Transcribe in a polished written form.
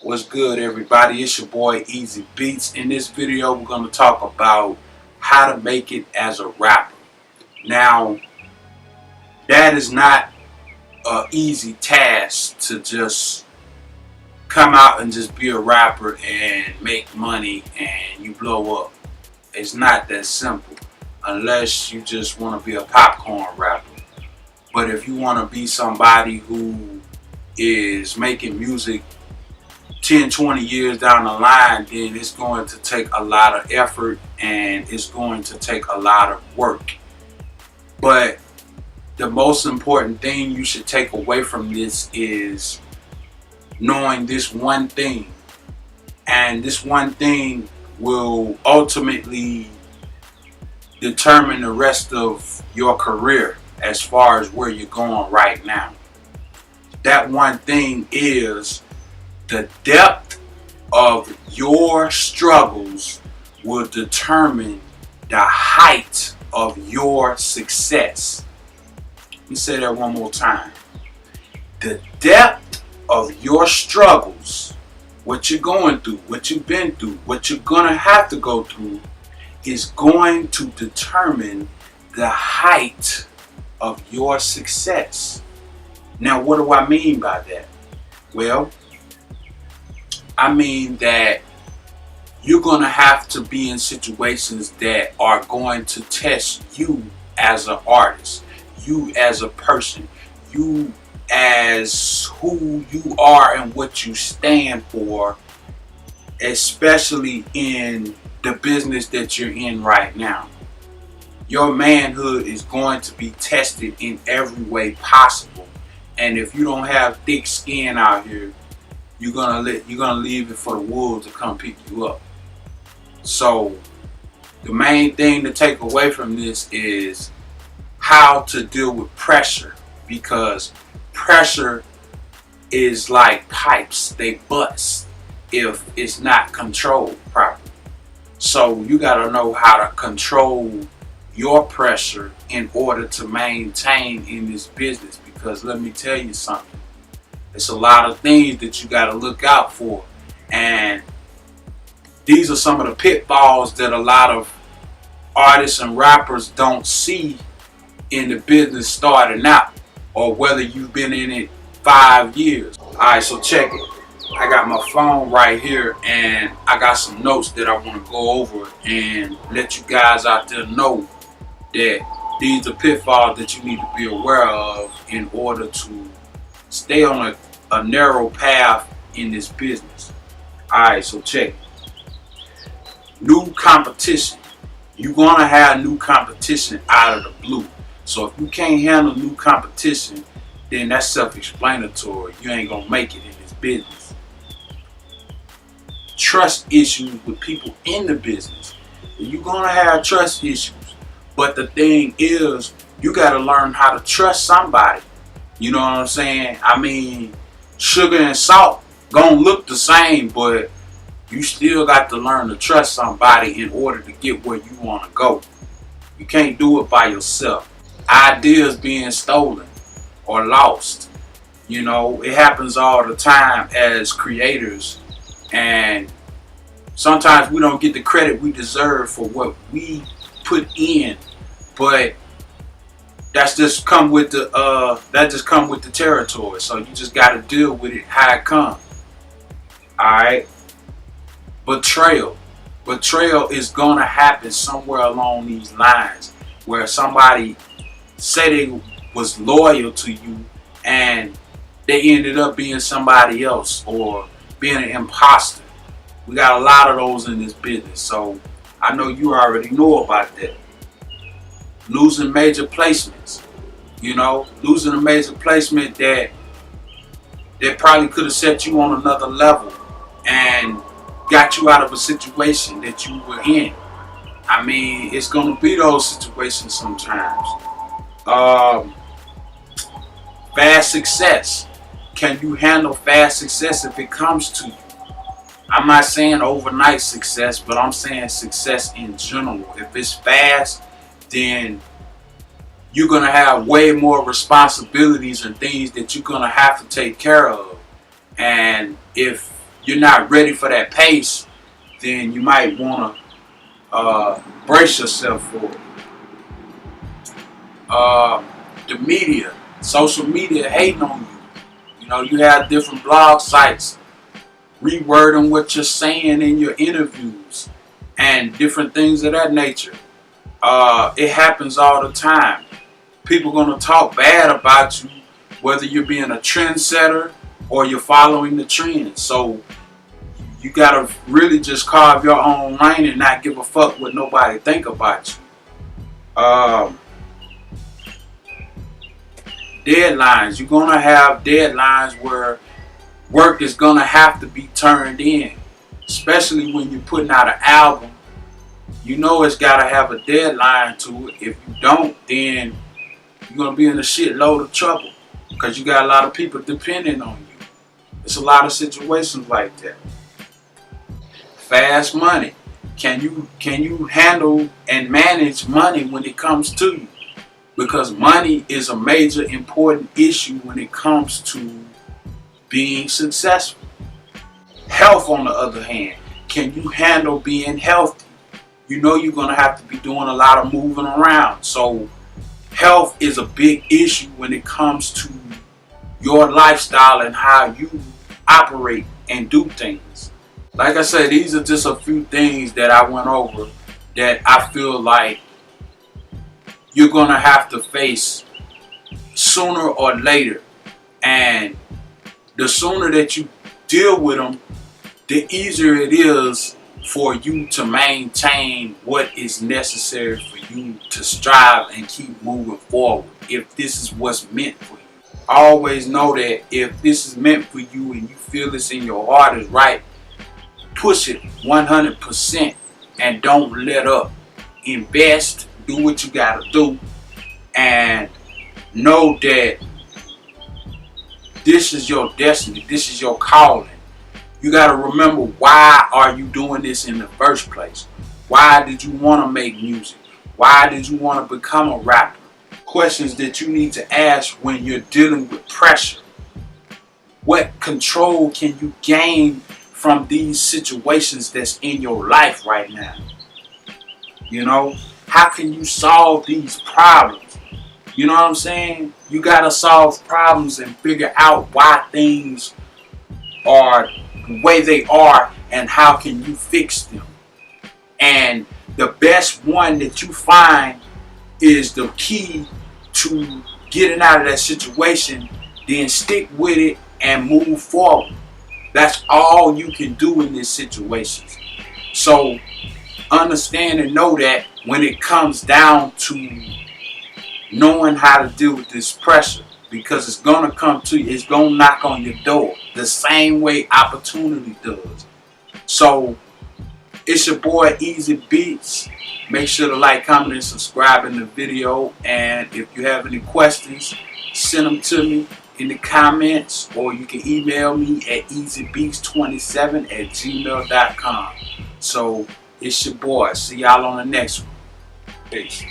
What's good, everybody? It's your boy Ezybeatz. In this video, we're going to talk about how to make it as a rapper. Now, that is not an easy task to just come out and just be a rapper and make money and you blow up. It's not that simple unless you just want to be a popcorn rapper. But if you want to be somebody who is making music 10, 20 years down the line, then it's going to take a lot of effort and it's going to take a lot of work. But the most important thing you should take away from this is knowing this one thing. And this one thing will ultimately determine the rest of your career as far as where you're going right now. That one thing is the depth of your struggles will determine the height of your success. Let me say that one more time. The depth of your struggles, what you're going through, what you've been through, what you're gonna have to go through, is going to determine the height of your success. Now, what do I mean by that? Well, I mean that you're going to have to be in situations that are going to test you as an artist, you as a person, you as who you are and what you stand for, especially in the business that you're in right now. Your manhood is going to be tested in every way possible. And if you don't have thick skin out here, you're gonna leave it for the wolves to come pick you up. So the main thing to take away from this is how to deal with pressure, because pressure is like pipes, they bust if it's not controlled properly. So you gotta know how to control your pressure in order to maintain in this business, because let me tell you something. It's a lot of things that you got to look out for, and these are some of the pitfalls that a lot of artists and rappers don't see in the business starting out, or whether you've been in it 5 years. Alright, so check it. I got my phone right here and I got some notes that I want to go over and let you guys out there know that these are pitfalls that you need to be aware of in order to stay on a narrow path in this business. Alright, so check it. New competition. You're gonna have new competition out of the blue. So if you can't handle new competition, then that's self-explanatory. You ain't gonna make it in this business. Trust issues with people in the business. You're gonna have trust issues. But the thing is, you gotta learn how to trust somebody. You know what I'm saying? I mean, sugar and salt gonna look the same, but you still got to learn to trust somebody in order to get where you want to go. You can't do it by yourself. Ideas being stolen or lost. You know, it happens all the time as creators, and sometimes we don't get the credit we deserve for what we put in, but that's just come with the territory. So you just got to deal with it how it comes. All right. Betrayal is gonna happen somewhere along these lines, where somebody said they was loyal to you and they ended up being somebody else or being an imposter. We got a lot of those in this business, so I know you already know about that. Losing major placements. You know, losing a major placement that probably could have set you on another level and got you out of a situation that you were in. I mean, it's going to be those situations sometimes. Fast success. Can you handle fast success if it comes to you? I'm not saying overnight success, but I'm saying success in general. If it's fast, then you're going to have way more responsibilities and things that you're going to have to take care of. And if you're not ready for that pace, then you might want to brace yourself for it. The media, social media hating on you. You know, you have different blog sites rewording what you're saying in your interviews and different things of that nature. It happens all the time. People are going to talk bad about you, whether you're being a trendsetter or you're following the trend. So you got to really just carve your own lane and not give a fuck what nobody think about you. Deadlines. You're going to have deadlines where work is going to have to be turned in. Especially when you're putting out an album. You know it's got to have a deadline to it. If you don't, then you're going to be in a shitload of trouble. Because you got a lot of people depending on you. It's a lot of situations like that. Fast money. Can you handle and manage money when it comes to you? Because money is a major important issue when it comes to being successful. Health, on the other hand, can you handle being healthy? You know you're going to have to be doing a lot of moving around. So health is a big issue when it comes to your lifestyle and how you operate and do things. Like I said, these are just a few things that I went over that I feel like you're going to have to face sooner or later. And the sooner that you deal with them, the easier it is for you to maintain what is necessary for you to strive and keep moving forward. If this is what's meant for you. Always know that if this is meant for you and you feel it's in your heart is right, push it 100% and don't let up. Invest. Do what you gotta do, and know that this is your destiny. This is your calling. You gotta remember, why are you doing this in the first place? Why did you want to make music? Why did you want to become a rapper? Questions that you need to ask when you're dealing with pressure. What control can you gain from these situations that's in your life right now? You know? How can you solve these problems? You know what I'm saying? You got to solve problems and figure out why things are the way they are and how can you fix them. And the best one that you find is the key to getting out of that situation. Then stick with it and move forward. That's all you can do in this situation. So understand and know that when it comes down to knowing how to deal with this pressure, because it's going to come to you, it's going to knock on your door the same way opportunity does. So it's your boy Ezybeatz. Make sure to like, comment, and subscribe in the video. And if you have any questions, send them to me in the comments, or you can email me at ezybeatz27@gmail.com. So it's your boy. See y'all on the next one. Peace.